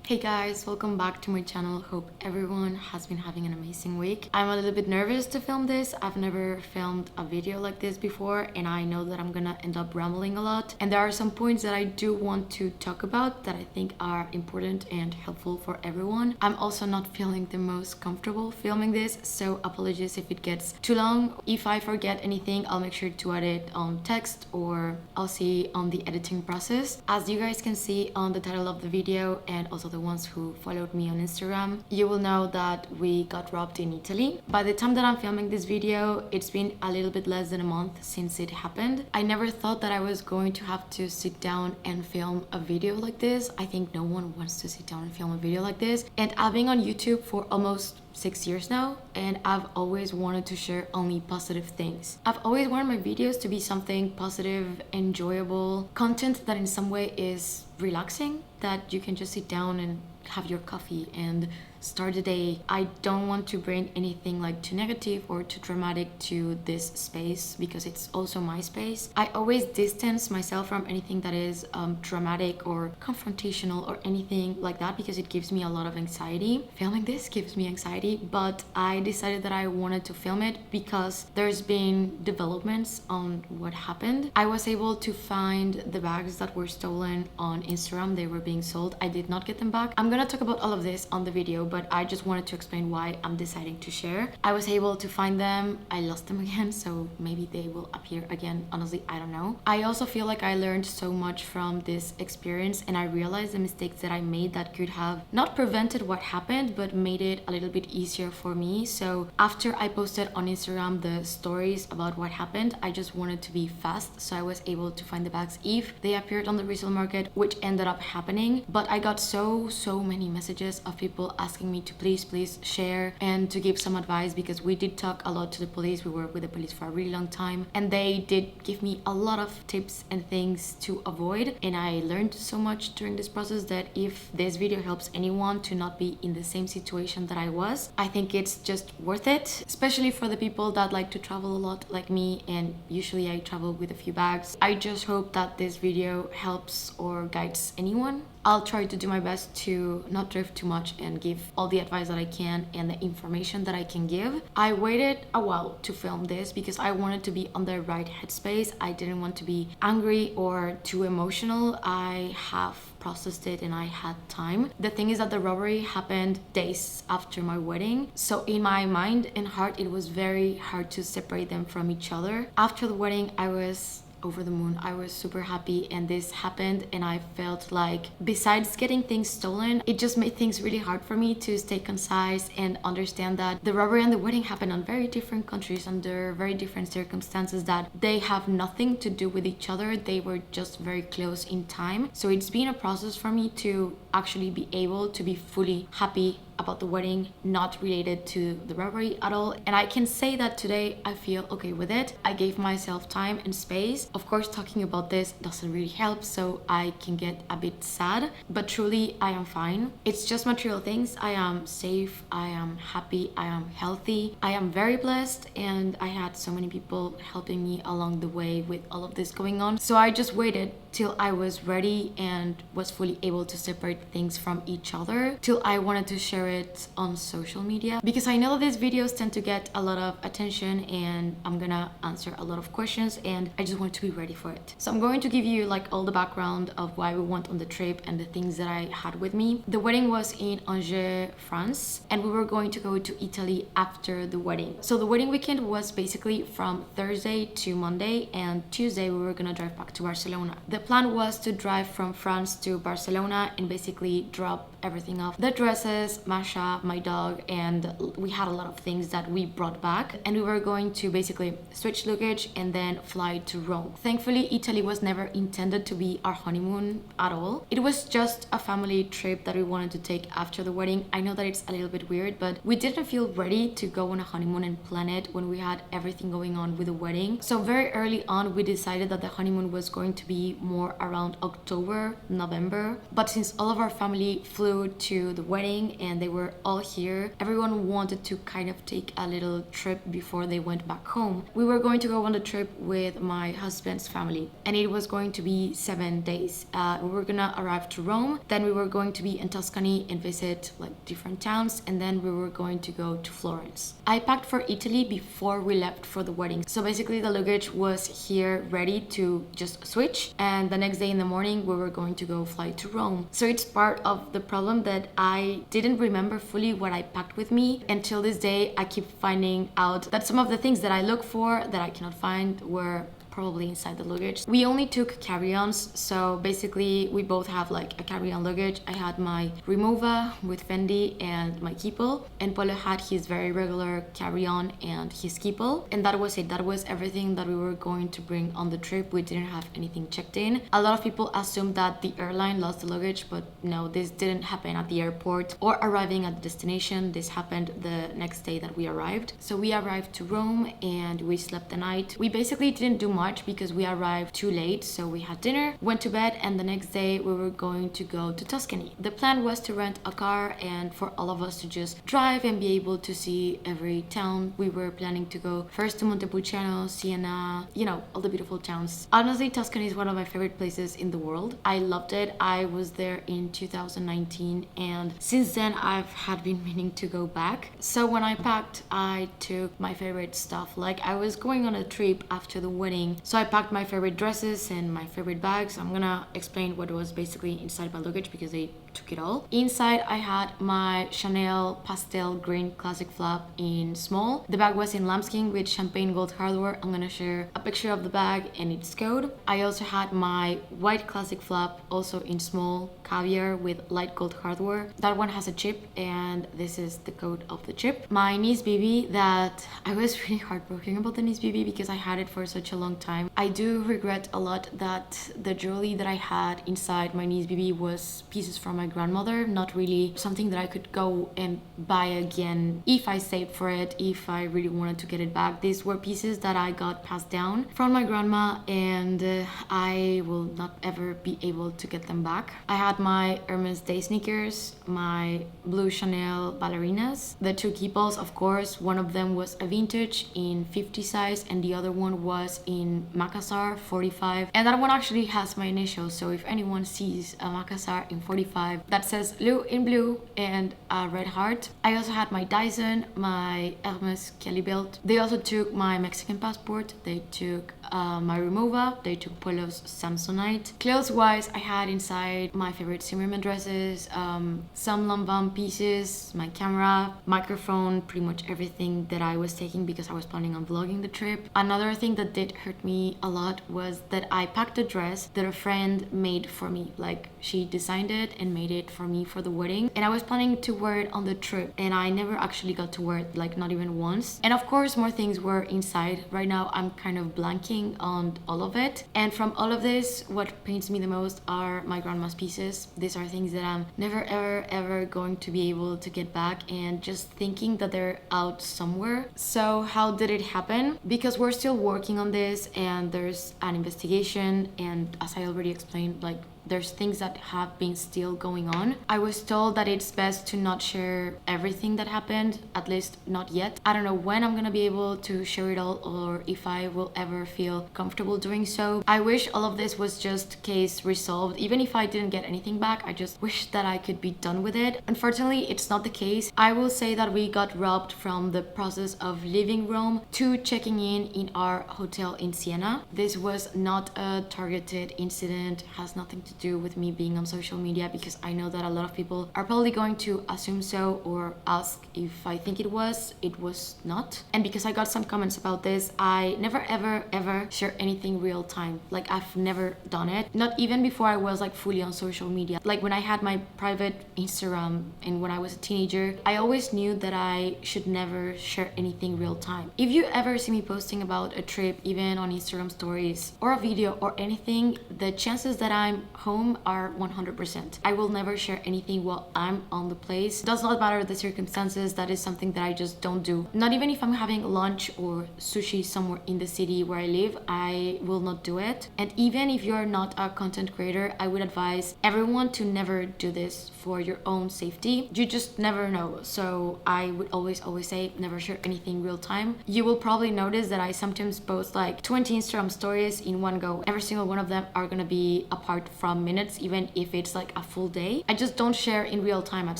Hey guys, welcome back to my channel. Hope everyone has been having an amazing week. I'm a little bit nervous to film this. I've never filmed a video like this before and I know that I'm gonna end up rambling a lot. And there are some points that I do want to talk about that I think are important and helpful for everyone. I'm also not feeling the most comfortable filming this, so apologies if it gets too long. If I forget anything, I'll make sure to add it on text or I'll see on the editing process. As you guys can see on the title of the video and also the ones who followed me on Instagram, you will know that we got robbed in Italy. By the time that I'm filming this video, it's been a little bit less than a month since it happened. I never thought that I was going to have to sit down and film a video like this. I think no one wants to sit down and film a video like this. And I've been on YouTube for almost 6 years now, and I've always wanted to share only positive things. I've always wanted my videos to be something positive, enjoyable, content that in some way is relaxing, that you can just sit down and have your coffee and start the day. I don't want to bring anything like too negative or too dramatic to this space because it's also my space. I always distance myself from anything that is dramatic or confrontational or anything like that because it gives me a lot of anxiety. Filming this gives me anxiety, but I decided that I wanted to film it because there's been developments on what happened. I was able to find the bags that were stolen on Instagram. They were being sold. I did not get them back. I'm gonna talk about all of this on the video, but I just wanted to explain why I'm deciding to share. I was able to find them. I lost them again, so maybe they will appear again. Honestly, I don't know. I also feel like I learned so much from this experience and I realized the mistakes that I made that could have not prevented what happened, but made it a little bit easier for me. So after I posted on Instagram the stories about what happened, I just wanted to be fast. So I was able to find the bags if they appeared on the resale market, which ended up happening. But I got so many messages of people asking me to please share and to give some advice because we did talk a lot to the police. We worked with the police for a really long time and they did give me a lot of tips and things to avoid, and I learned so much during this process that if this video helps anyone to not be in the same situation that I was, I think it's just worth it, especially for the people that like to travel a lot like me, and usually I travel with a few bags. I just hope that this video helps or guides anyone. I'll try to do my best to not drift too much and give all the advice that I can and the information that I can give. I waited a while to film this because I wanted to be on the right headspace. I didn't want to be angry or too emotional. I have processed it and I had time. The thing is that the robbery happened days after my wedding, so in my mind and heart it was very hard to separate them from each other. After the wedding I was over the moon. I was super happy and this happened and I felt like besides getting things stolen, it just made things really hard for me to stay concise and understand that the robbery and the wedding happened on very different countries under very different circumstances, that they have nothing to do with each other. They were just very close in time. So it's been a process for me to actually be able to be fully happy about the wedding, not related to the robbery at all. And I can say that today I feel okay with it. I gave myself time and space. Of course, talking about this doesn't really help, so I can get a bit sad, but truly I am fine. It's just material things. I am safe, I am happy, I am healthy, I am very blessed, and I had so many people helping me along the way with all of this going on. So I just waited till I was ready and was fully able to separate things from each other, till I wanted to share it on social media, because I know these videos tend to get a lot of attention and I'm gonna answer a lot of questions and I just want to be ready for it. So I'm going to give you like all the background of why we went on the trip and the things that I had with me. The wedding was in Angers, France, and we were going to go to Italy after the wedding. So the wedding weekend was basically from Thursday to Monday, and Tuesday we were gonna drive back to Barcelona. The plan was to drive from France to Barcelona and basically drop everything off, the dresses, Masha, my dog, and we had a lot of things that we brought back, and we were going to basically switch luggage and then fly to Rome. Thankfully, Italy was never intended to be our honeymoon at all. It was just a family trip that we wanted to take after the wedding. I know that it's a little bit weird, but we didn't feel ready to go on a honeymoon and plan it when we had everything going on with the wedding. So very early on we decided that the honeymoon was going to be more around October, November. But since all of our family flew to the wedding and they were all here, everyone wanted to kind of take a little trip before they went back home. We were going to go on the trip with my husband's family, and it was going to be 7 days. We were gonna arrive to Rome, then we were going to be in Tuscany and visit like different towns, and then we were going to go to Florence. I packed for Italy before we left for the wedding. So basically the luggage was here ready to just switch, and the next day in the morning we were going to go fly to Rome. So it's part of the problem that I didn't remember fully what I packed with me. Until this day, I keep finding out that some of the things that I look for that I cannot find were probably inside the luggage. We only took carry-ons, so basically we both have like a carry-on luggage. I had my Remova with Fendi and my Keepel, and Polo had his very regular carry-on and his Keepel, and that was it. That was everything that we were going to bring on the trip. We didn't have anything checked in. A lot of people assumed that the airline lost the luggage, but no, this didn't happen at the airport or arriving at the destination. This happened the next day that we arrived. So we arrived to Rome and we slept the night. We basically didn't do much because we arrived too late, so we had dinner, went to bed, and the next day we were going to go to Tuscany. The plan was to rent a car and for all of us to just drive and be able to see every town. We were planning to go first to Montepulciano, Siena, you know, all the beautiful towns. Honestly, Tuscany is one of my favorite places in the world. I loved it. I was there in 2019, and since then I've had been meaning to go back. So when I packed, I took my favorite stuff. Like, I was going on a trip after the wedding, so I packed my favorite dresses and my favorite bags. I'm gonna explain what was basically inside my luggage because they took it all. Inside I had my Chanel pastel green classic flap in small. The bag was in lambskin with champagne gold hardware. I'm gonna share a picture of the bag and its code. I also had my white classic flap also in small caviar with light gold hardware. That one has a chip and this is the code of the chip. My niece BB that I was really heartbroken about the niece BB because I had it for such a long time. I do regret a lot that the jewelry that I had inside my niece BB was pieces from my grandmother, not really something that I could go and buy again if I saved for it, if I really wanted to get it back. These were pieces that I got passed down from my grandma, and I will not ever be able to get them back. I had my Hermes day sneakers, my blue Chanel ballerinas, the two Keeples, of course. One of them was a vintage in 50 size and the other one was in Makassar 45, and that one actually has my initials, so if anyone sees a Makassar in 45 that says Lou in blue and a red heart. I also had my Dyson, my Hermes Kelly belt. They also took my Mexican passport. They took my Remova. They took Polo's Samsonite. Clothes wise, I had inside my favorite Zimmermann dresses, some Lanvin pieces, my camera, microphone, pretty much everything that I was taking because I was planning on vlogging the trip. Another thing that did hurt me a lot was that I packed a dress that a friend made for me. Like, she designed it and made it for me for the wedding, and I was planning to wear it on the trip and I never actually got to wear it, like not even once. And of course more things were inside. Right now I'm kind of blanking on all of it, and from all of this what pains me the most are my grandma's pieces. These are things that I'm never ever going to be able to get back, and just thinking that they're out somewhere. So how did it happen? Because we're still working on this and there's an investigation, and as I already explained, like there's things that have been still going on. I was told that it's best to not share everything that happened, at least not yet. I don't know when I'm gonna be able to share it all or if I will ever feel comfortable doing so. I wish all of this was just case resolved. Even if I didn't get anything back, I just wish that I could be done with it. Unfortunately, it's not the case. I will say that we got robbed from the process of leaving Rome to checking in our hotel in Siena. This was not a targeted incident, has nothing to do with me being on social media, because I know that a lot of people are probably going to assume so or ask if I think it was not. And because I got some comments about this, I never ever share anything real time. Like, I've never done it, not even before I was like fully on social media. Like when I had my private Instagram and when I was a teenager, I always knew that I should never share anything real time. If you ever see me posting about a trip, even on Instagram stories or a video or anything, the chances that I'm home are 100%. I will never share anything while I'm on the place. Does not matter the circumstances. That is something that I just don't do. Not even if I'm having lunch or sushi somewhere in the city where I live, I will not do it. And even if you're not a content creator, I would advise everyone to never do this for your own safety. You just never know. So I would always say never share anything real time. You will probably notice that I sometimes post like 20 Instagram stories in one go. Every single one of them are gonna be apart from minutes, even if it's like a full day. I just don't share in real time. At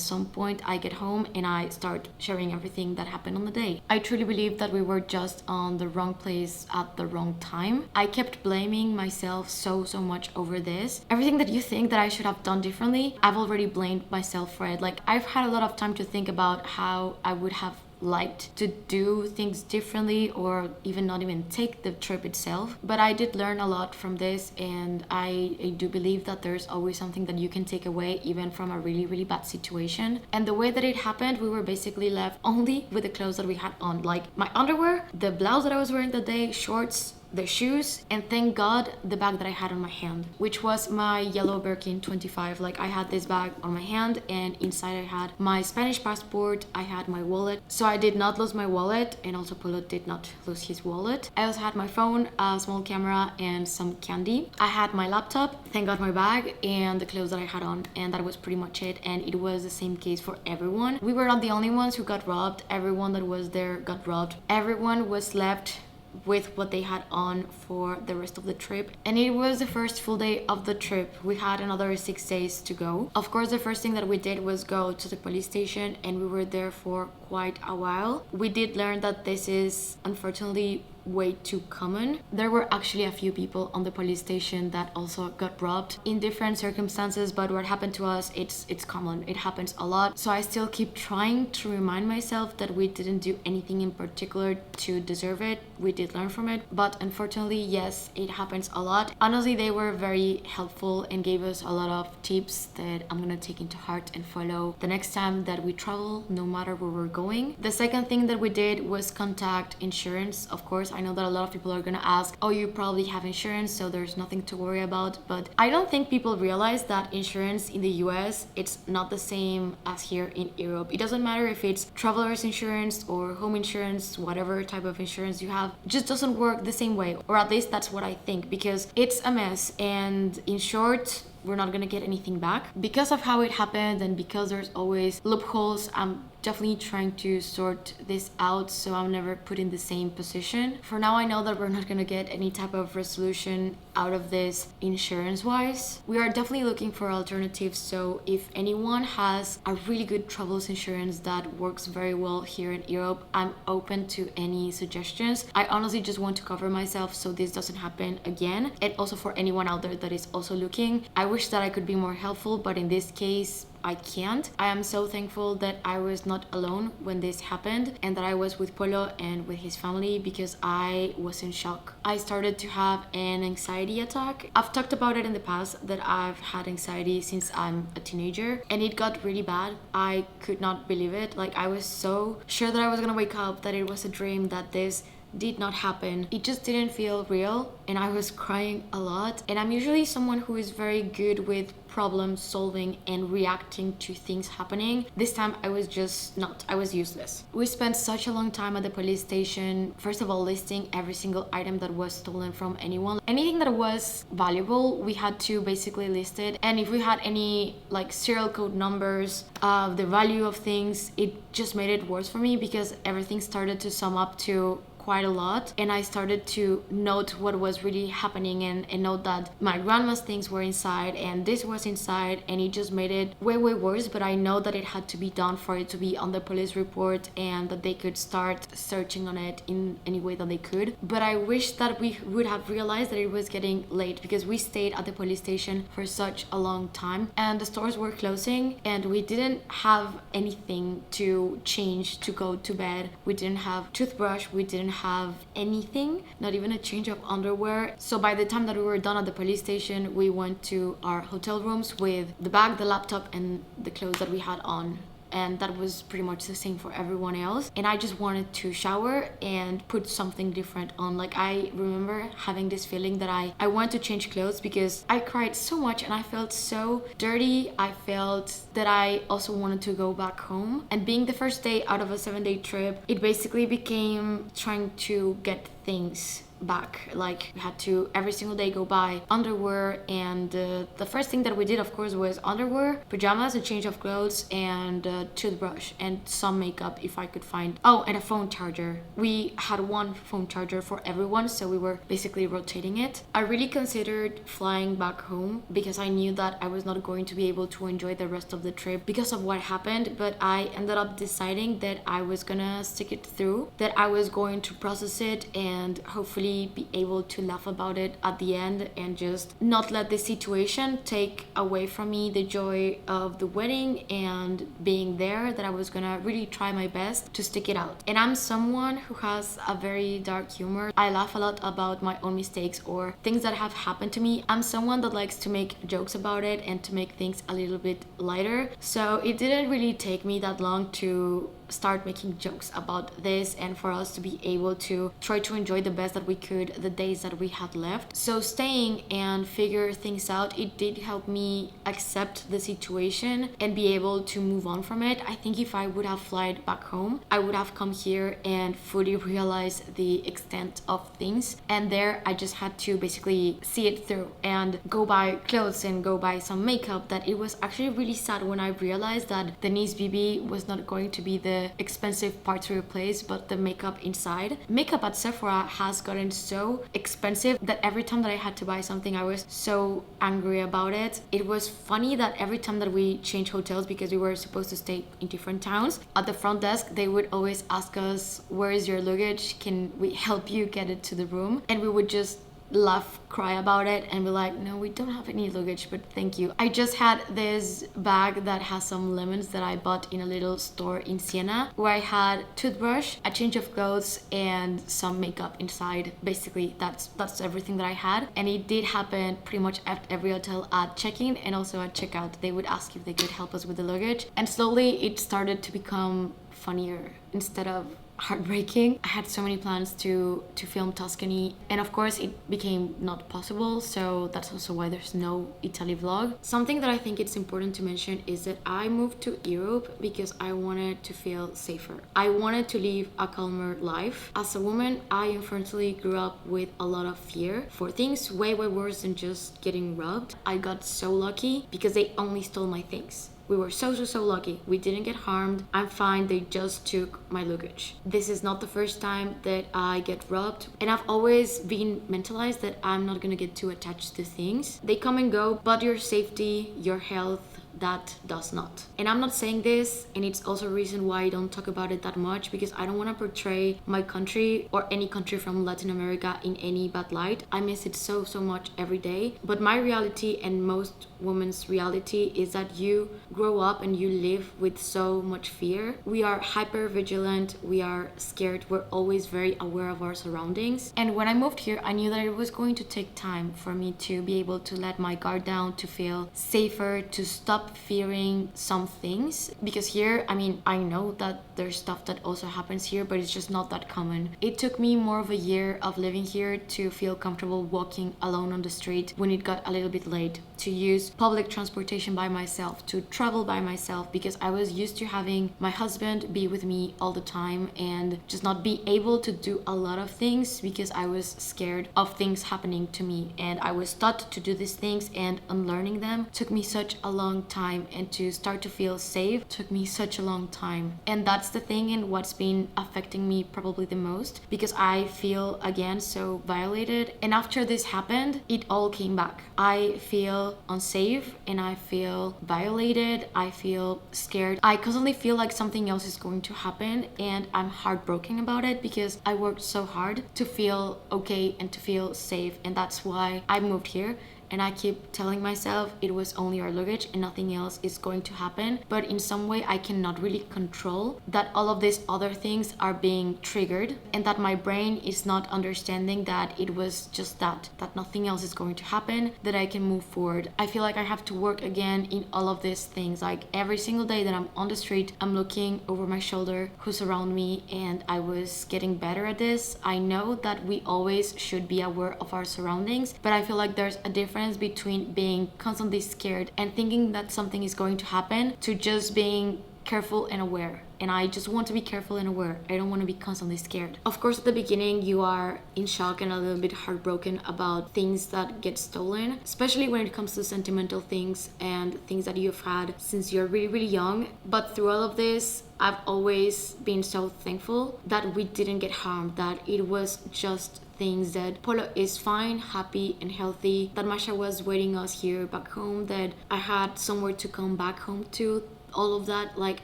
some point I get home and I start sharing everything that happened on the day. I truly believe that we were just on the wrong place at the wrong time. I kept blaming myself so much over this. Everything that you think that I should have done differently, I've already blamed myself for it. Like, I've had a lot of time to think about how I would have liked to do things differently, or even not even take the trip itself. But I did learn a lot from this, and I do believe that there's always something that you can take away even from a really bad situation. And the way that it happened, we were basically left only with the clothes that we had on, like my underwear, the blouse that I was wearing that day, shorts, the shoes, and thank God the bag that I had on my hand, which was my yellow Birkin 25. Like, I had this bag on my hand, and inside I had my Spanish passport, I had my wallet. So I did not lose my wallet, and also Polo did not lose his wallet. I also had my phone, a small camera, and some candy. I had my laptop, thank God my bag, and the clothes that I had on, and that was pretty much it. And it was the same case for everyone. We were not the only ones who got robbed. Everyone that was there got robbed. Everyone was left with what they had on for the rest of the trip. And it was the first full day of the trip. We had another 6 days to go. Of course, the first thing that we did was go to the police station, and we were there for quite a while. We did learn that this is unfortunately way too common. There were actually a few people on the police station that also got robbed in different circumstances, but what happened to us, it's common. It happens a lot. So I still keep trying to remind myself that we didn't do anything in particular to deserve it. We did learn from it, but unfortunately, yes, it happens a lot. Honestly, they were very helpful and gave us a lot of tips that I'm gonna take into heart and follow the next time that we travel, no matter where we're going. The second thing that we did was contact insurance. Of course, I know that a lot of people are gonna ask, oh, you probably have insurance, so there's nothing to worry about. But I don't think people realize that insurance in the US, it's not the same as here in Europe. It doesn't matter if it's traveler's insurance or home insurance, whatever type of insurance you have, it just doesn't work the same way. Or at least that's what I think, because it's a mess. And in short, we're not gonna get anything back because of how it happened, and because there's always loopholes. I'm definitely trying to sort this out so I'm never put in the same position. For now, I know that we're not gonna get any type of resolution out of this insurance wise. We are definitely looking for alternatives, so if anyone has a really good travelers insurance that works very well here in Europe, I'm open to any suggestions. I honestly just want to cover myself so this doesn't happen again, and also for anyone out there that is also looking. I wish that I could be more helpful, but in this case, I can't. I am so thankful that I was not alone when this happened, and that I was with Polo and with his family, because I was in shock. I started to have an anxiety attack. I've talked about it in the past that I've had anxiety since I'm a teenager, and it got really bad. I could not believe it. Like, I was so sure that I was gonna wake up, that it was a dream, that this did not happen. It just didn't feel real, and I was crying a lot. And I'm usually someone who is very good with problem solving and reacting to things happening. This time I was just not. I was useless. We spent such a long time at the police station, first of all listing every single item that was stolen from anyone. Anything that was valuable, we had to basically list it. And if we had any like serial code numbers of the value of things, it just made it worse for me, because everything started to sum up to quite a lot, and I started to note what was really happening, and note that my grandma's things were inside and this was inside, and it just made it way worse. But I know that it had to be done for it to be on the police report, and that they could start searching on it in any way that they could. But I wish that we would have realized that it was getting late, because we stayed at the police station for such a long time, and the stores were closing, and we didn't have anything to change to go to bed. We didn't have toothbrush, we didn't have anything, not even a change of underwear. So by the time that we were done at the police station, we went to our hotel rooms with the bag, the laptop, and the clothes that we had on and that was pretty much the same for everyone else. And I just wanted to shower and put something different on. Like, I remember having this feeling that I wanted to change clothes because I cried so much and I felt so dirty. I felt that I also wanted to go back home. And being the first day out of a 7-day trip, it basically became trying to get things back. Like, we had to every single day go buy underwear, and the first thing that we did, of course, was underwear, pajamas, a change of clothes, and a toothbrush and some makeup if I could find. Oh, and a phone charger. We had one phone charger for everyone, so we were basically rotating it. I really considered flying back home because I knew that I was not going to be able to enjoy the rest of the trip because of what happened, but I ended up deciding that I was gonna stick it through, that I was going to process it and hopefully be able to laugh about it at the end and just not let the situation take away from me the joy of the wedding and being there, that I was gonna really try my best to stick it out. And I'm someone who has a very dark humor. I laugh a lot about my own mistakes or things that have happened to me. I'm someone that likes to make jokes about it and to make things a little bit lighter. So it didn't really take me that long to start making jokes about this and for us to be able to try to enjoy the best that we could the days that we had left. So staying and figure things out, it did help me accept the situation and be able to move on from it. I think if I would have flown back home, I would have come here and fully realized the extent of things, and there I just had to basically see it through and go buy clothes and go buy some makeup. That it was actually really sad when I realized that Denise BB was not going to be the expensive part to replace, but the makeup inside. Makeup at Sephora has gotten so expensive that every time that I had to buy something, I was so angry about it. It was funny that every time that we changed hotels, because we were supposed to stay in different towns, at the front desk they would always ask us, where is your luggage? Can we help you get it to the room? And we would just laugh, cry about it, and be like, no, we don't have any luggage, but thank you. I just had this bag that has some lemons that I bought in a little store in Siena, where I had toothbrush, a change of clothes, and some makeup inside. Basically, that's everything that I had. And it did happen pretty much at every hotel at check-in and also at checkout. They would ask if they could help us with the luggage, and slowly it started to become funnier instead of heartbreaking. I had so many plans to film Tuscany, and of course it became not possible, so that's also why there's no Italy vlog. Something that I think it's important to mention is that I moved to Europe because I wanted to feel safer. I wanted to live a calmer life. As a woman, I unfortunately grew up with a lot of fear for things way worse than just getting robbed. I got so lucky because they only stole my things. We were so lucky. We didn't get harmed. I'm fine. They just took my luggage. This is not the first time that I get robbed. And I've always been mentalized that I'm not gonna get too attached to things. They come and go, but your safety, your health, that does not. And I'm not saying this, and it's also a reason why I don't talk about it that much, because I don't want to portray my country or any country from Latin America in any bad light. I miss it so much every day. But my reality, and most women's reality, is that you grow up and you live with so much fear. We are hyper vigilant, we are scared, we're always very aware of our surroundings. And when I moved here, I knew that it was going to take time for me to be able to let my guard down, to feel safer, to stop fearing some things. Because here, I mean, I know that there's stuff that also happens here, but it's just not that common. It took me more of a year of living here to feel comfortable walking alone on the street when it got a little bit late, to use public transportation by myself, to travel by myself, because I was used to having my husband be with me all the time and just not be able to do a lot of things because I was scared of things happening to me. And I was taught to do these things, and unlearning them took me such a long time, and to start to feel safe took me such a long time. And that's the thing, and what's been affecting me probably the most, because I feel again so violated. And after this happened, it all came back. I feel unsafe and I feel violated. I feel scared. I constantly feel like something else is going to happen, and I'm heartbroken about it because I worked so hard to feel okay and to feel safe, and that's why I moved here. and I keep telling myself it was only our luggage and nothing else is going to happen. But in some way I cannot really control that all of these other things are being triggered, and that my brain is not understanding that it was just that nothing else is going to happen, that I can move forward. I feel like I have to work again in all of these things. Like every single day that I'm on the street, I'm looking over my shoulder who's around me, and I was getting better at this. I know that we always should be aware of our surroundings, but I feel like there's a difference between being constantly scared and thinking that something is going to happen to just being careful and aware. And I just want to be careful and aware. I don't want to be constantly scared. Of course, at the beginning, you are in shock and a little bit heartbroken about things that get stolen, especially when it comes to sentimental things and things that you've had since you're really, really young. But through all of this, I've always been so thankful that we didn't get harmed, that it was just things, that Polo is fine, happy and healthy, that Masha was waiting us here back home, that I had somewhere to come back home to. All of that, like,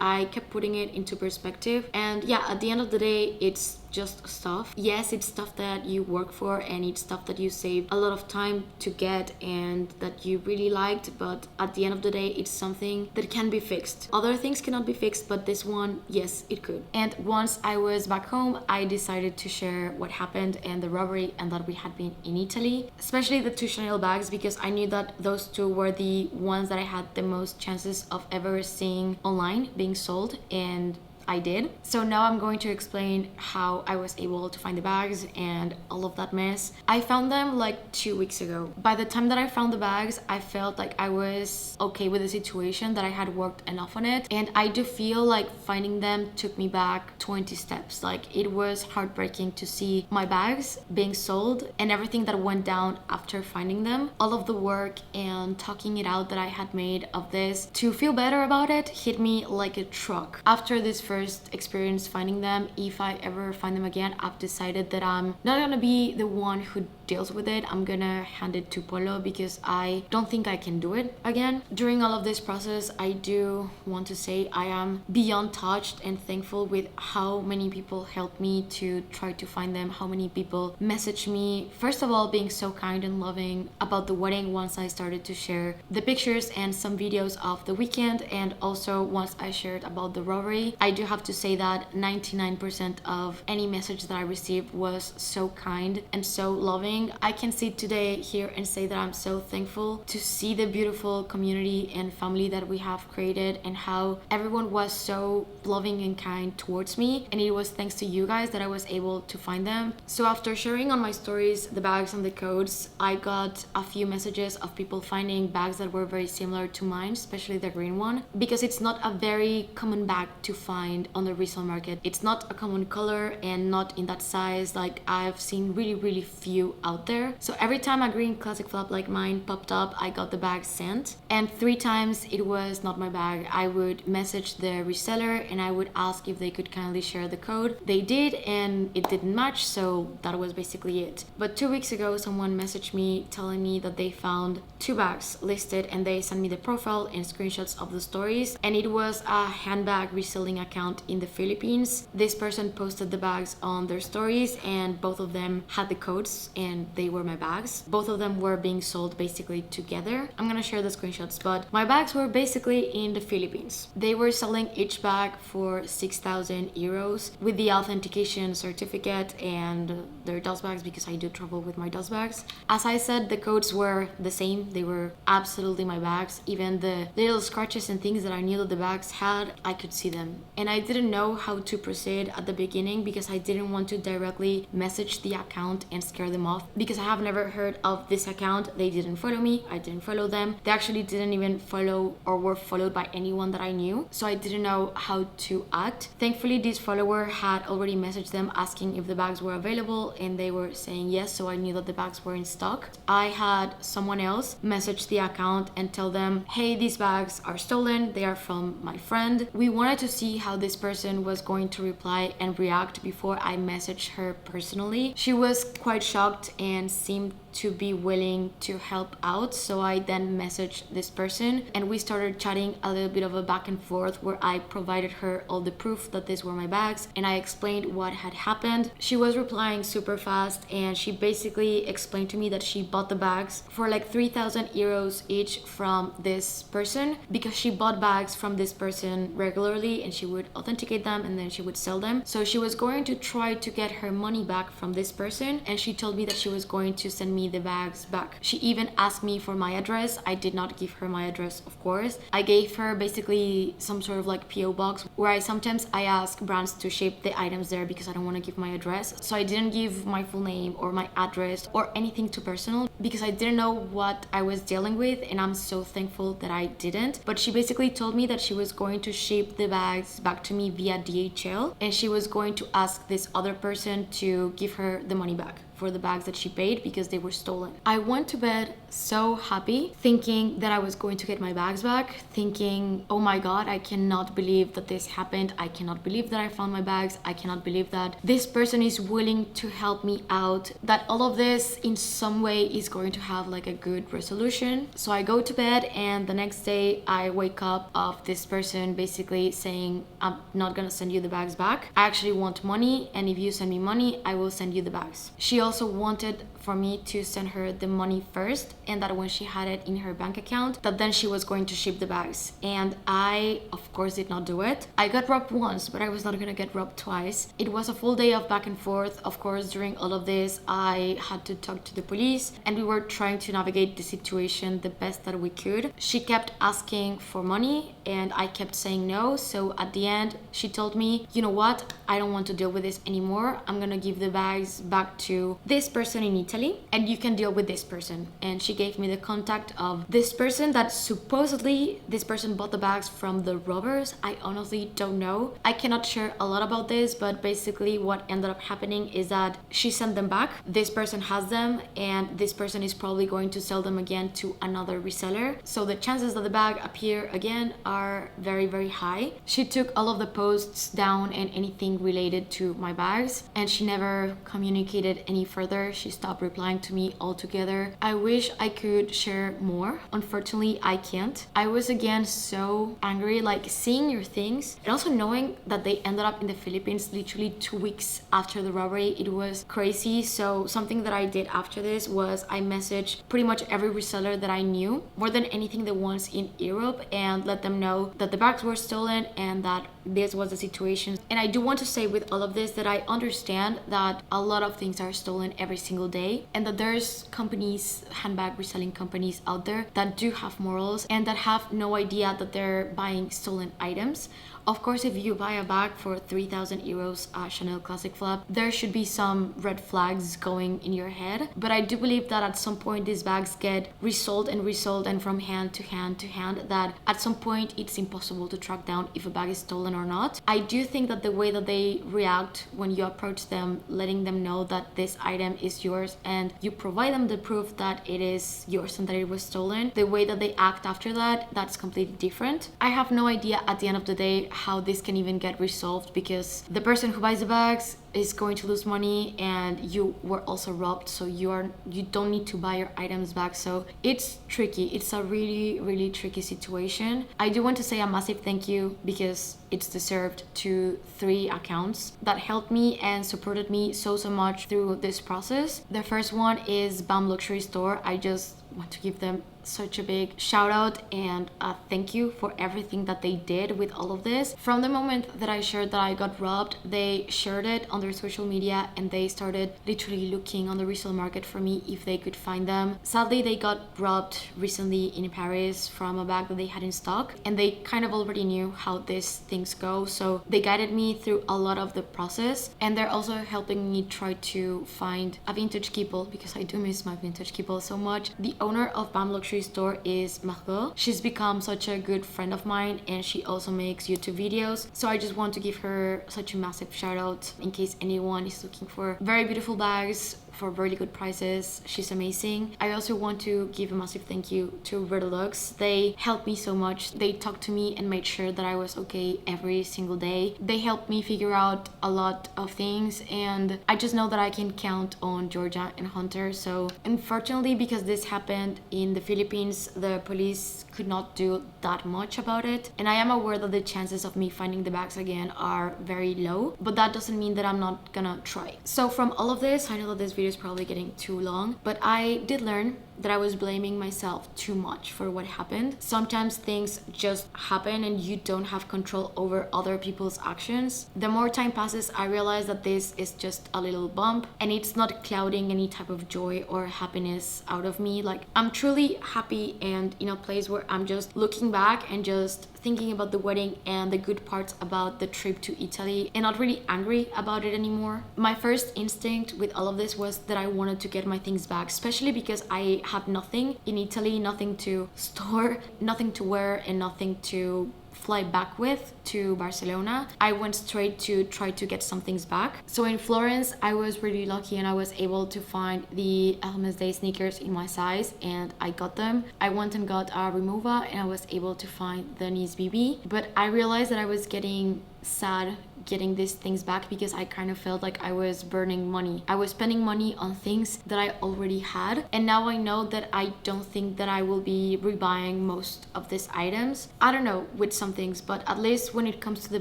I kept putting it into perspective. And yeah, at the end of the day, it's just stuff. Yes, it's stuff that you work for, and it's stuff that you save a lot of time to get and that you really liked, but at the end of the day, it's something that can be fixed. Other things cannot be fixed, but this one, yes, it could. And once I was back home, I decided to share what happened and the robbery, and that we had been in Italy, especially the 2 Chanel bags, because I knew that those 2 were the ones that I had the most chances of ever seeing online being sold, and I did. So now I'm going to explain how I was able to find the bags and all of that mess. I found them like 2 weeks ago. By the time that I found the bags, I felt like I was okay with the situation, that I had worked enough on it. And I do feel like finding them took me back 20 steps. Like, it was heartbreaking to see my bags being sold and everything that went down after finding them. All of the work and talking it out that I had made of this to feel better about it hit me like a truck. After this first experience finding them, if I ever find them again, I've decided that I'm not gonna be the one who deals with it. I'm gonna hand it to Polo, because I don't think I can do it again. During all of this process, I do want to say I am beyond touched and thankful with how many people helped me to try to find them, how many people messaged me, first of all being so kind and loving about the wedding once I started to share the pictures and some videos of the weekend, and also once I shared about the robbery. I do have to say that 99% of any message that I received was so kind and so loving. I can sit today here and say that I'm so thankful to see the beautiful community and family that we have created, and how everyone was so loving and kind towards me. And it was thanks to you guys that I was able to find them. So after sharing on my stories the bags and the codes, I got a few messages of people finding bags that were very similar to mine, especially the green one, because it's not a very common bag to find on the resale market. It's not a common color and not in that size. Like, I've seen really few out there. So every time a green classic flap like mine popped up, I got the bag sent, and 3 times it was not my bag. I would message the reseller and I would ask if they could kindly share the code. They did, and it didn't match, so that was basically it. But 2 weeks ago, someone messaged me telling me that they found 2 bags listed, and they sent me the profile and screenshots of the stories, and it was a handbag reselling account in the Philippines. This person posted the bags on their stories, and both of them had the codes, and they were my bags. Both of them were being sold basically together. I'm gonna share the screenshots, but my bags were basically in the Philippines. They were selling each bag for 6,000 euros with the authentication certificate and their dust bags, because I do travel with my dust bags. As I said, the codes were the same. They were absolutely my bags. Even the little scratches and things that I knew that the bags had, I could see them. And I didn't know how to proceed at the beginning, because I didn't want to directly message the account and scare them off, because I have never heard of this account. They didn't follow me, I didn't follow them. They actually didn't even follow or were followed by anyone that I knew, so I didn't know how to act. Thankfully, this follower had already messaged them asking if the bags were available, and they were saying yes, so I knew that the bags were in stock. I had someone else message the account and tell them, hey, these bags are stolen, they are from my friend. We wanted to see how this person was going to reply and react before I messaged her personally. She was quite shocked and seemed to be willing to help out. So I then messaged this person and we started chatting a little bit of a back and forth where I provided her all the proof that these were my bags and I explained what had happened. She was replying super fast and she basically explained to me that she bought the bags for like 3,000 euros each from this person because she bought bags from this person regularly and she would authenticate them and then she would sell them. So she was going to try to get her money back from this person and she told me that she was going to send me the bags back. She even asked me for my address. I did not give her my address, of course. I gave her basically some sort of like PO box where I ask brands to ship the items there because I don't want to give my address. So I didn't give my full name or my address or anything too personal because I didn't know what I was dealing with, and I'm so thankful that I didn't. But she basically told me that she was going to ship the bags back to me via DHL and she was going to ask this other person to give her the money back for the bags that she paid because they were stolen. I went to bed so happy, thinking that I was going to get my bags back, thinking, oh my god, I cannot believe that this happened. I cannot believe that I found my bags. I cannot believe that this person is willing to help me out, that all of this in some way is going to have like a good resolution. So I go to bed and the next day I wake up of this person basically saying, I'm not gonna send you the bags back. I actually want money, and if you send me money, I will send you the bags. She also wanted for me to send her the money first, and that when she had it in her bank account, that then she was going to ship the bags. And I, of course, did not do it. I got robbed once, but I was not gonna get robbed twice. It was a full day of back and forth. Of course, during all of this, I had to talk to the police, and we were trying to navigate the situation the best that we could. She kept asking for money, and I kept saying no. So at the end, she told me, you know what? I don't want to deal with this anymore. I'm gonna give the bags back to this person in Italy and you can deal with this person. And she gave me the contact of this person that supposedly this person bought the bags from the robbers. I honestly don't know. I cannot share a lot about this, but basically what ended up happening is that she sent them back. This person has them and this person is probably going to sell them again to another reseller. So the chances that the bag appear again are very, very high. She took all of the posts down and anything related to my bags, and she never communicated any further. She stopped replying to me altogether. I wish I could share more. Unfortunately, I can't. I was again so angry, like seeing your things and also knowing that they ended up in the Philippines literally 2 weeks after the robbery. It was crazy. So something that I did after this was I messaged pretty much every reseller that I knew, more than anything the ones in Europe, and let them know that the bags were stolen and that this was the situation. And I do want to say with all of this that I understand that a lot of things are stolen every single day and that there's companies, handbag reselling companies out there that do have morals and that have no idea that they're buying stolen items. Of course, if you buy a bag for 3,000 euros, Chanel Classic Flap, there should be some red flags going in your head. But I do believe that at some point these bags get resold and from hand to hand to hand, that at some point it's impossible to track down if a bag is stolen or not. I do think that the way that they react when you approach them, letting them know that this item is yours and you provide them the proof that it is yours and that it was stolen, the way that they act after that, that's completely different. I have no idea at the end of the day how this can even get resolved, because the person who buys the bags is going to lose money and you were also robbed, so you don't need to buy your items back. So it's tricky. It's a really tricky situation. I do want to say a massive thank you, because it's deserved, to 3 accounts that helped me and supported me so much through this process. The first one is BAM Luxury Store. I just want to give them such a big shout out and a thank you for everything that they did with all of this. From the moment that I shared that I got robbed, they shared it on their social media and they started literally looking on the resale market for me if they could find them. Sadly, they got robbed recently in Paris from a bag that they had in stock, and they kind of already knew how these things go, so they guided me through a lot of the process, and they're also helping me try to find a vintage keypole, because I do miss my vintage keypole so much. The owner of BAM Luxury Store is Margot. She's become such a good friend of mine, and she also makes YouTube videos, so I just want to give her such a massive shout out in case anyone is looking for very beautiful bags for really good prices. She's amazing. I also want to give a massive thank you to Verdelux. They helped me so much. They talked to me and made sure that I was okay every single day. They helped me figure out a lot of things, and I just know that I can count on Georgia and Hunter. So unfortunately, because this happened in the Philippines, the police could not do that much about it, and I am aware that the chances of me finding the bags again are very low, but that doesn't mean that I'm not gonna try. So from all of this, I know that this video is probably getting too long, but I did learn that I was blaming myself too much for what happened. Sometimes things just happen and you don't have control over other people's actions. The more time passes, I realize that this is just a little bump and it's not clouding any type of joy or happiness out of me. Like, I'm truly happy and in a place where I'm just looking back and just thinking about the wedding and the good parts about the trip to Italy and not really angry about it anymore. My first instinct with all of this was that I wanted to get my things back, especially because I had nothing in Italy, nothing to store, nothing to wear, and nothing to fly back with to Barcelona. I went straight to try to get some things back. So in Florence, I was really lucky and I was able to find the Hermes Day sneakers in my size and I got them. I went and got a Remova and I was able to find the Nice BB, but I realized that I was getting sad getting these things back because I kind of felt like I was burning money. I was spending money on things that I already had, and now I know that I don't think that I will be rebuying most of these items. I don't know with some things, but at least when it comes to the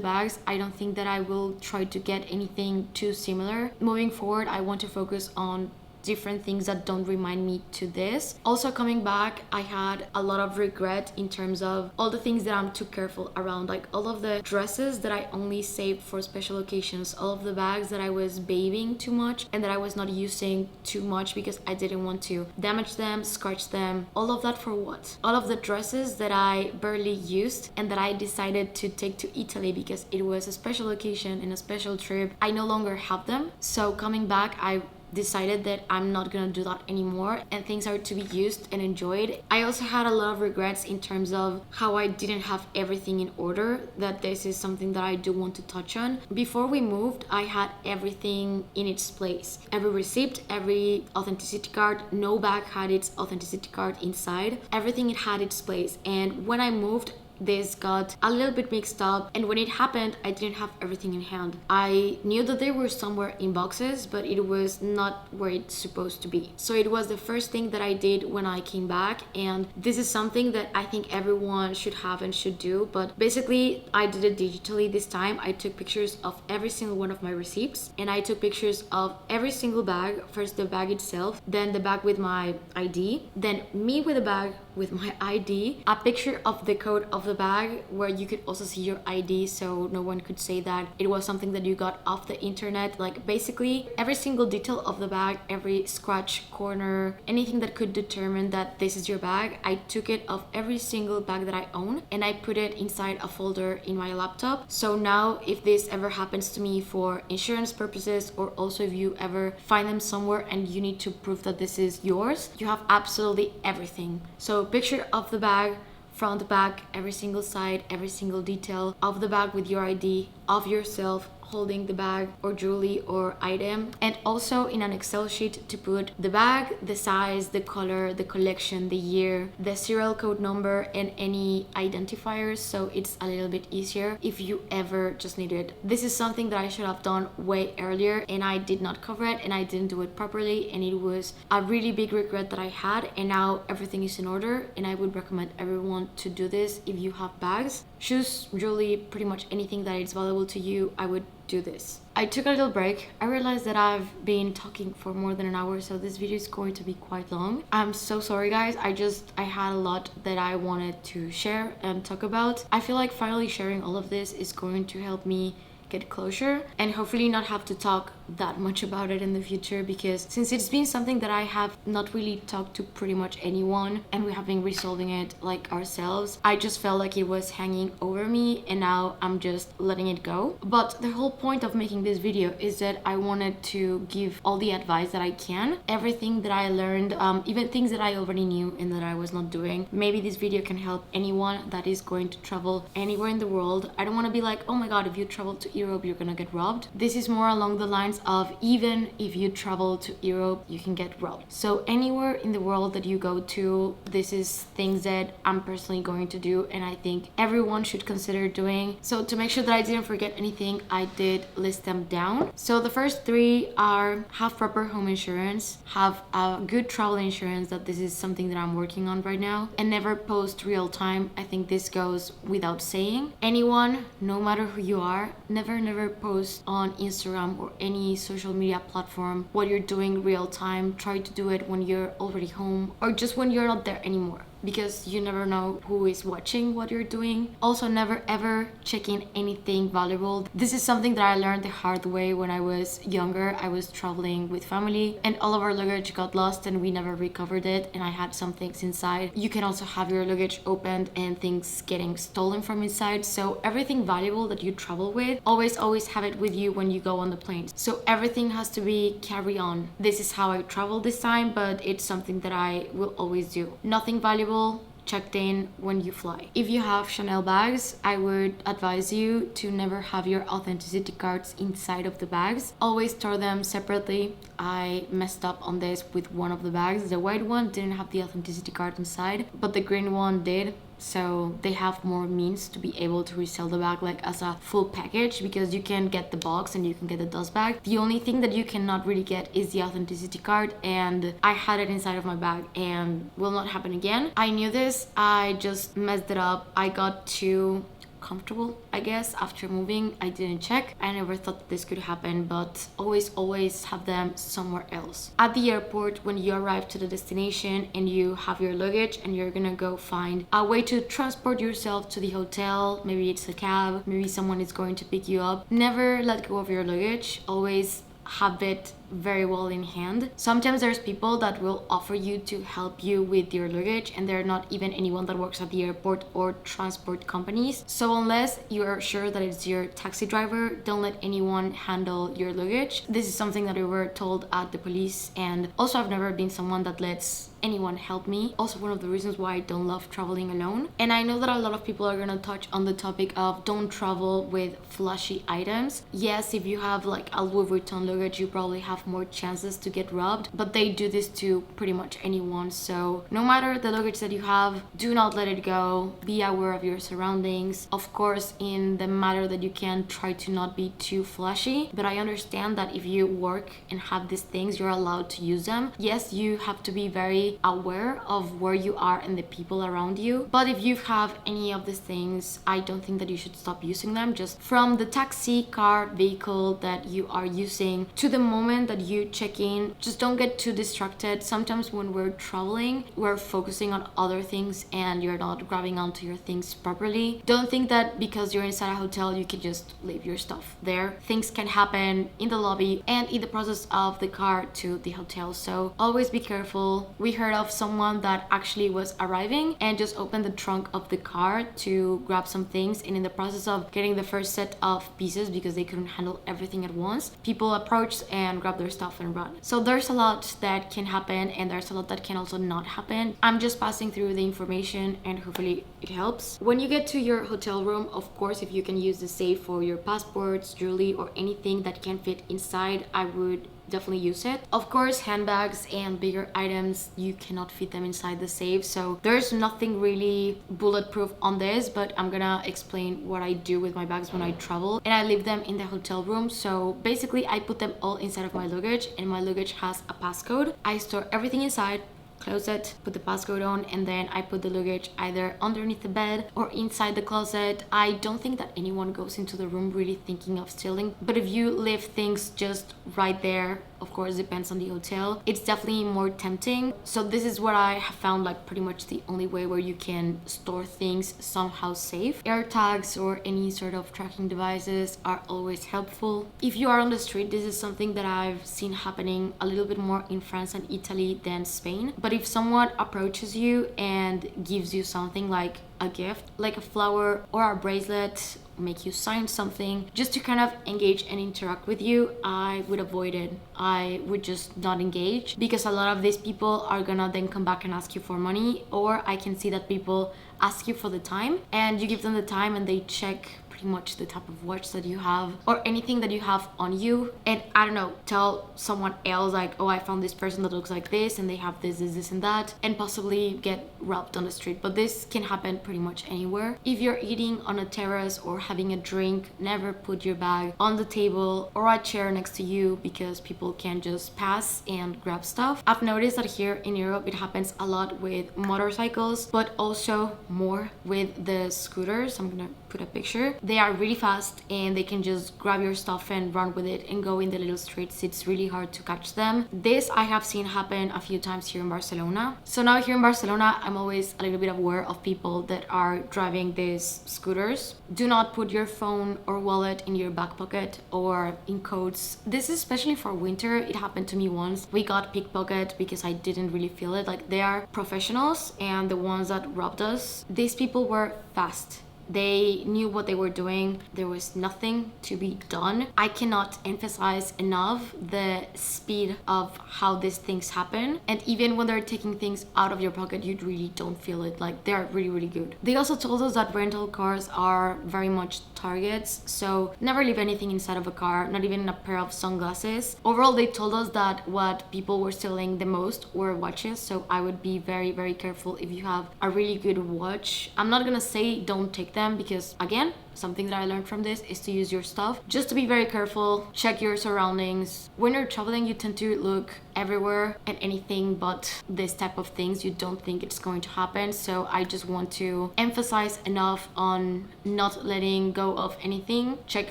bags, I don't think that I will try to get anything too similar. Moving forward, I want to focus on different things that don't remind me to this. Also coming back, I had a lot of regret in terms of all the things that I'm too careful around, like all of the dresses that I only saved for special occasions, all of the bags that I was babying too much and that I was not using too much because I didn't want to damage them, scratch them. All of that for what? All of the dresses that I barely used and that I decided to take to Italy because it was a special occasion and a special trip. I no longer have them. So coming back, I decided that I'm not gonna do that anymore and things are to be used and enjoyed. I also had a lot of regrets in terms of how I didn't have everything in order, that this is something that I do want to touch on. Before we moved, I had everything in its place. Every receipt, every authenticity card, no bag had its authenticity card inside. Everything it had its place, and when I moved, this got a little bit mixed up, and when it happened, I didn't have everything in hand. I knew that they were somewhere in boxes, but it was not where it's supposed to be. So it was the first thing that I did when I came back, and this is something that I think everyone should have and should do, but basically I did it digitally this time. I took pictures of every single one of my receipts, and I took pictures of every single bag. First the bag itself, then the bag with my ID, then me with a bag with my ID, a picture of the code of the bag where you could also see your ID, so no one could say that it was something that you got off the internet. Like basically every single detail of the bag, every scratch, corner, anything that could determine that this is your bag. I took it of every single bag that I own and I put it inside a folder in my laptop. So now if this ever happens to me for insurance purposes, or also if you ever find them somewhere and you need to prove that this is yours, you have absolutely everything. So picture of the bag, front, back, every single side, every single detail of the bag with your ID, of yourself holding the bag or jewelry or item, and also in an Excel sheet to put the bag, the size, the color, the collection, the year, the serial code number, and any identifiers, so it's a little bit easier if you ever just need it. This is something that I should have done way earlier and I did not cover it and I didn't do it properly, and it was a really big regret that I had, and now everything is in order, and I would recommend everyone to do this if you have bags, shoes, jewelry, pretty much anything that is valuable to you. I would do this. I took a little break. I realized that I've been talking for more than an hour, so this video is going to be quite long. I'm so sorry guys. I had a lot that I wanted to share and talk about. I feel like finally sharing all of this is going to help me get closure and hopefully not have to talk that much about it in the future, because since it's been something that I have not really talked to pretty much anyone and we have been resolving it like ourselves, I just felt like it was hanging over me and now I'm just letting it go. But the whole point of making this video is that I wanted to give all the advice that I can, everything that I learned, even things that I already knew and that I was not doing. Maybe this video can help anyone that is going to travel anywhere in the world. I don't want to be like, oh my god, if you travel to Europe, you're gonna get robbed. This is more along the lines of even if you travel to Europe, you can get robbed. So anywhere in the world that you go to, this is things that I'm personally going to do, and I think everyone should consider doing. So to make sure that I didn't forget anything, I did list them down. So the first three are: have proper home insurance, have a good travel insurance, that this is something that I'm working on right now, and never post real time. I think this goes without saying. Anyone, no matter who you are, never post on Instagram or any social media platform what you're doing real time. Try to do it when you're already home or just when you're not there anymore, because you never know who is watching what you're doing. Also, never ever check in anything valuable. This is something that I learned the hard way when I was younger. I was traveling with family and all of our luggage got lost and we never recovered it, and I had some things inside. You can also have your luggage opened and things getting stolen from inside. So everything valuable that you travel with, always have it with you when you go on the plane. So everything has to be carry on. This is how I travel this time, but it's something that I will always do. Nothing valuable checked in when you fly. If you have Chanel bags, I would advise you to never have your authenticity cards inside of the bags. Always store them separately. I messed up on this with one of the bags. The white one didn't have the authenticity card inside, but the green one did. So they have more means to be able to resell the bag like as a full package, because you can get the box and you can get the dust bag. The only thing that you cannot really get is the authenticity card, and I had it inside of my bag and will not happen again. I knew this, I just messed it up. I got too comfortable, I guess, after moving. I didn't check. I never thought this could happen, but always have them somewhere else. At the airport, when you arrive to the destination and you have your luggage and you're gonna go find a way to transport yourself to the hotel, maybe it's a cab, maybe someone is going to pick you up, never let go of your luggage. Always have it very well in hand. Sometimes there's people that will offer you to help you with your luggage, and they're not even anyone that works at the airport or transport companies. So unless you are sure that it's your taxi driver, don't let anyone handle your luggage. This is something that we were told at the police, and also I've never been someone that lets anyone help me. Also one of the reasons why I don't love traveling alone. And I know that a lot of people are gonna touch on the topic of don't travel with flashy items. Yes, if you have like a Louis Vuitton luggage, you probably have more chances to get robbed, but they do this to pretty much anyone. So no matter the luggage that you have, do not let it go. Be aware of your surroundings. Of course, in the matter that you can, try to not be too flashy, but I understand that if you work and have these things, you're allowed to use them. Yes, you have to be very aware of where you are and the people around you, but if you have any of these things, I don't think that you should stop using them. Just from the taxi, car, vehicle that you are using to the moment that you check in, just don't get too distracted. Sometimes when we're traveling, we're focusing on other things and you're not grabbing onto your things properly. Don't think that because you're inside a hotel, you can just leave your stuff there. Things can happen in the lobby and in the process of the car to the hotel, so always be careful. We heard of someone that actually was arriving and just opened the trunk of the car to grab some things, and in the process of getting the first set of pieces, because they couldn't handle everything at once, people approached and grabbed their stuff and run. So there's a lot that can happen and there's a lot that can also not happen. I'm just passing through the information and hopefully it helps. When you get to your hotel room, of course, if you can use the safe for your passports, jewelry, or anything that can fit inside, I would definitely use it. Of course, handbags and bigger items, you cannot fit them inside the safe, so there's nothing really bulletproof on this, but I'm gonna explain what I do with my bags when I travel, and I leave them in the hotel room. So basically I put them all inside of my luggage, and my luggage has a passcode. I store everything inside, close it, put the passcode on, and then I put the luggage either underneath the bed or inside the closet. I don't think that anyone goes into the room really thinking of stealing, but if you leave things just right there, of course, depends on the hotel, it's definitely more tempting. So this is what I have found like pretty much the only way where you can store things somehow safe. Air tags or any sort of tracking devices are always helpful. If you are on the street, this is something that I've seen happening a little bit more in France and Italy than Spain. But if someone approaches you and gives you something like a gift, like a flower or a bracelet, make you sign something just to kind of engage and interact with you, I would avoid it. I would just not engage, because a lot of these people are gonna then come back and ask you for money, or I can see that people ask you for the time and you give them the time and they check pretty much the type of watch that you have or anything that you have on you, and I don't know, tell someone else like, oh, I found this person that looks like this and they have this and that, and possibly get robbed on the street. But this can happen pretty much anywhere. If you're eating on a terrace or having a drink, never put your bag on the table or a chair next to you, because people can just pass and grab stuff. I've noticed that here in Europe it happens a lot with motorcycles, but also more with the scooters. I'm gonna put a picture. They are really fast and they can just grab your stuff and run with it and go in the little streets. It's really hard to catch them. This I have seen happen a few times here in Barcelona. So now here in Barcelona, I'm always a little bit aware of people that are driving these scooters. Do not put your phone or wallet in your back pocket or in coats. This is especially for winter. It happened to me once. We got pickpocketed because I didn't really feel it. Like, they are professionals, and the ones that robbed us, these people were fast. They knew what they were doing. There was nothing to be done. I cannot emphasize enough the speed of how these things happen. And even when they're taking things out of your pocket, you really don't feel it. Like, they're really, really good. They also told us that rental cars are very much targets. So never leave anything inside of a car, not even a pair of sunglasses. Overall, they told us that what people were stealing the most were watches. So I would be very, very careful if you have a really good watch. I'm not gonna say don't take them, because again, something that I learned from this is to use your stuff. Just to be very careful, check your surroundings. When you're traveling, you tend to look everywhere and anything but this type of things. You don't think it's going to happen. So I just want to emphasize enough on not letting go of anything. Check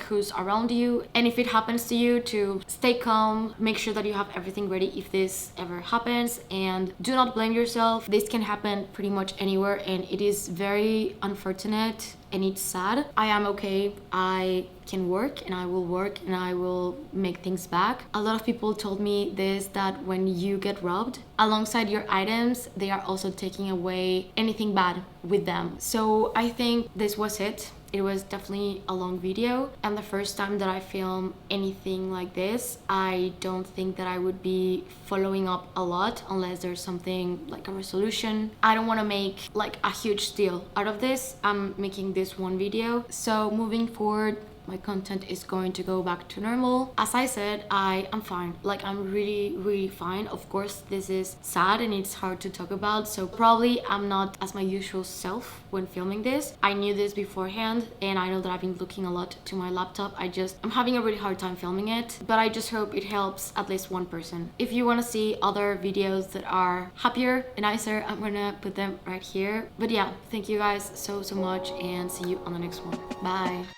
who's around you, and if it happens to you, to stay calm, make sure that you have everything ready if this ever happens, and do not blame yourself. This can happen pretty much anywhere, and it is very unfortunate and it's sad. I am okay. I can work and I will work and I will make things back. A lot of people told me this, that when you get robbed, alongside your items, they are also taking away anything bad with them. So I think this was it. It was definitely a long video, and the first time that I film anything like this, I don't think that I would be following up a lot unless there's something like a resolution. I don't want to make like a huge deal out of this. I'm making this one video. So moving forward, my content is going to go back to normal. As I said, I am fine. Like, I'm really, really fine. Of course, this is sad and it's hard to talk about. So probably I'm not as my usual self when filming this. I knew this beforehand, and I know that I've been looking a lot to my laptop. I'm having a really hard time filming it, but I just hope it helps at least one person. If you want to see other videos that are happier and nicer, I'm gonna put them right here. But yeah, thank you guys so much, and see you on the next one. Bye.